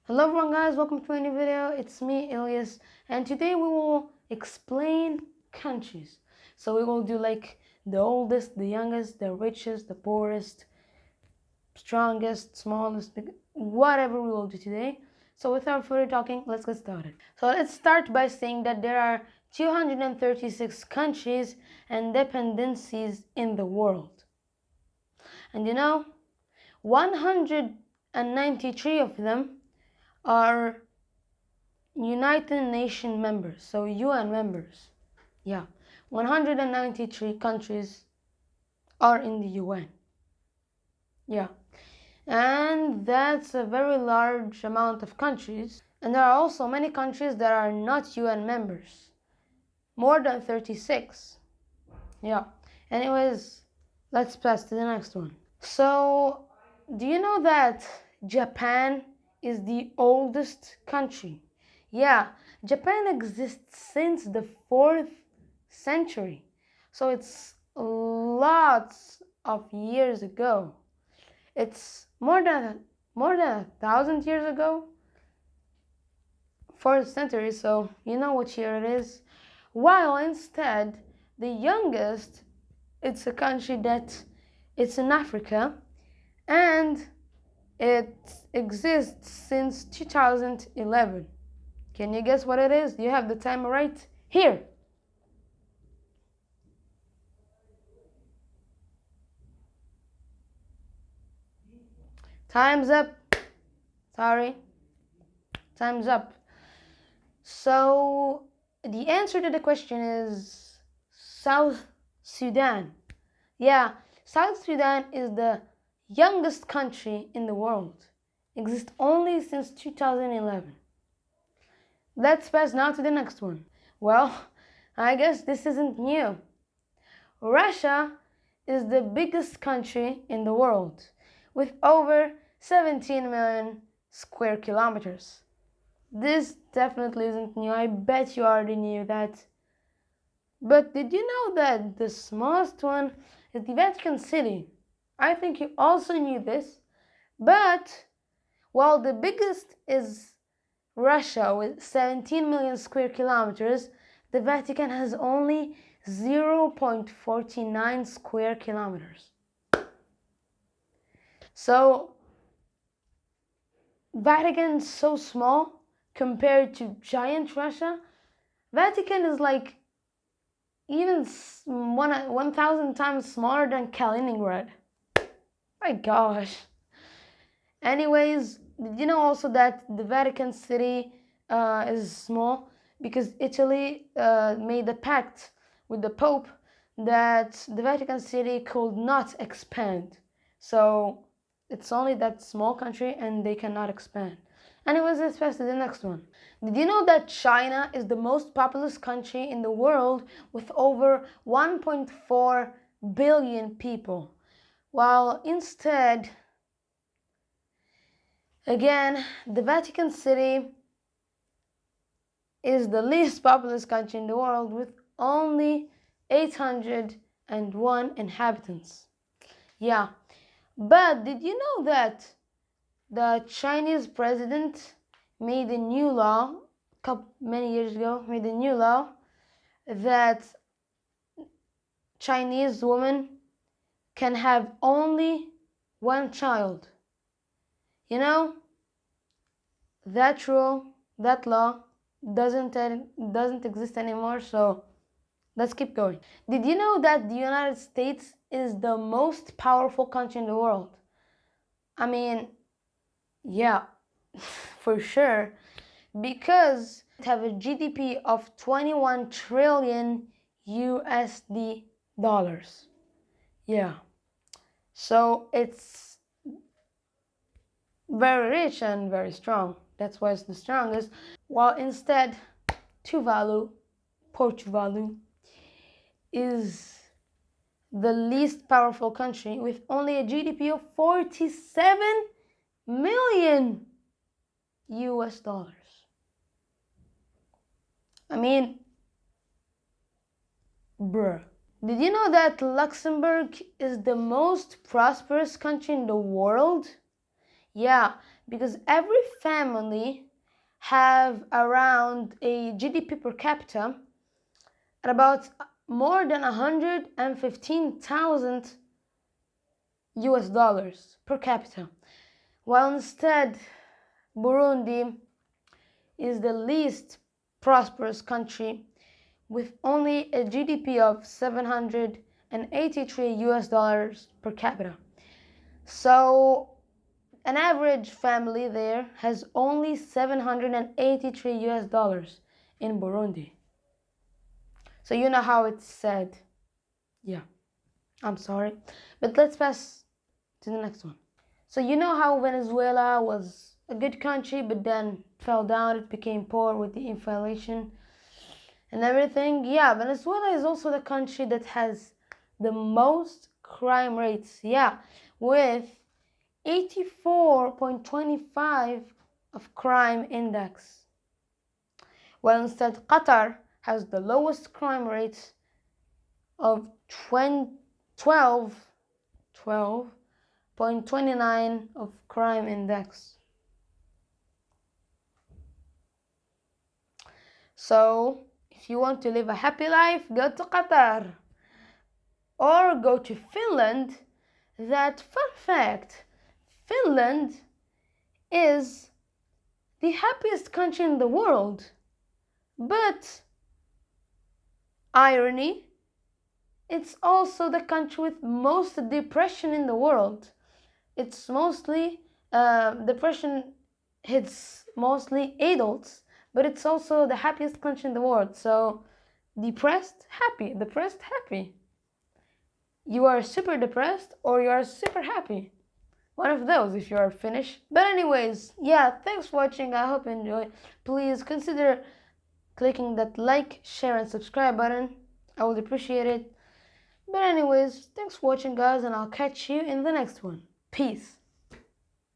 Hello everyone guys, welcome to a new video. It's me, Ilyas, and today we will explain countries. So we will do like the oldest, the youngest, the richest, the poorest, strongest, smallest, whatever we will do today. So without further talking, let's get started. So let's start by saying that there are 236 countries and dependencies in the world. And 193 of them are United Nations members, so UN members. Yeah, 193 countries are in the UN. Yeah, and that's a very large amount of countries. And there are also many countries that are not UN members, more than 36. Yeah, anyways, let's pass to the next one. So, do you know that Japan is the oldest country? Yeah, Japan exists since the 4th century. So it's lots of years ago. It's more than 1,000 years ago. 4th century, so you know what year it is. While instead, the youngest, it's a country that it's in Africa, and it exists since 2011. Can you guess what it is? Do you have the timer right here? Time's up. Sorry. Time's up. So the answer to the question is South Sudan. Yeah, South Sudan is the youngest country in the world. Exists only since 2011. Let's pass now to the next one. Well, I guess this isn't new. Russia is the biggest country in the world with over 17 million square kilometers. This definitely isn't new. I bet you already knew that. But did you know that the smallest one is the Vatican City? I think you also knew this. But while the biggest is Russia with 17 million square kilometers, the Vatican has only 0.49 square kilometers. So, Vatican is so small compared to giant Russia. Vatican is like even 1,000 times smaller than Kaliningrad. My gosh. Anyways, did you know also that the Vatican City is small? Because Italy made a pact with the Pope that the Vatican City could not expand. So it's only that small country and they cannot expand. Anyways, let's pass to the next one. Did you know that China is the most populous country in the world with over 1.4 billion people? While instead, again, the Vatican City is the least populous country in the world with only 801 inhabitants. Yeah, but did you know that the Chinese president made a new law many years ago, made a new law that Chinese women can have only one child. You know, that rule, that law doesn't exist anymore, so let's keep going. Did you know that the United States is the most powerful country in the world? I mean, yeah, for sure, because it have a GDP of 21 trillion USD dollars. Yeah, so it's very rich and very strong. That's why it's the strongest. While instead, Portugal, is the least powerful country with only a GDP of 47 million US dollars. I mean, bruh. Did you know that Luxembourg is the most prosperous country in the world? Yeah, because every family have around a GDP per capita at about more than 115,000 US dollars per capita, while instead Burundi is the least prosperous country with only a GDP of 783 US dollars per capita. So an average family there has only 783 US dollars in Burundi. So you know how it's said. Yeah, I'm sorry. But let's pass to the next one. So you know how Venezuela was a good country but then fell down, it became poor with the inflation and everything. Yeah, Venezuela is also the country that has the most crime rates. Yeah, with 84.25 of crime index. While instead Qatar has the lowest crime rate of 12.29 of crime index. So, if you want to live a happy life, go to Qatar or go to Finland. That fun fact, Finland is the happiest country in the world. But irony, it's also the country with most depression in the world. It's mostly depression hits mostly adults, but it's also the happiest country in the world. So depressed, happy, depressed, happy. You are super depressed or you are super happy. One of those if you are Finnish. But anyways, yeah, thanks for watching. I hope you enjoyed. Please consider clicking that like, share and subscribe button. I would appreciate it. But anyways, thanks for watching guys, and I'll catch you in the next one. Peace.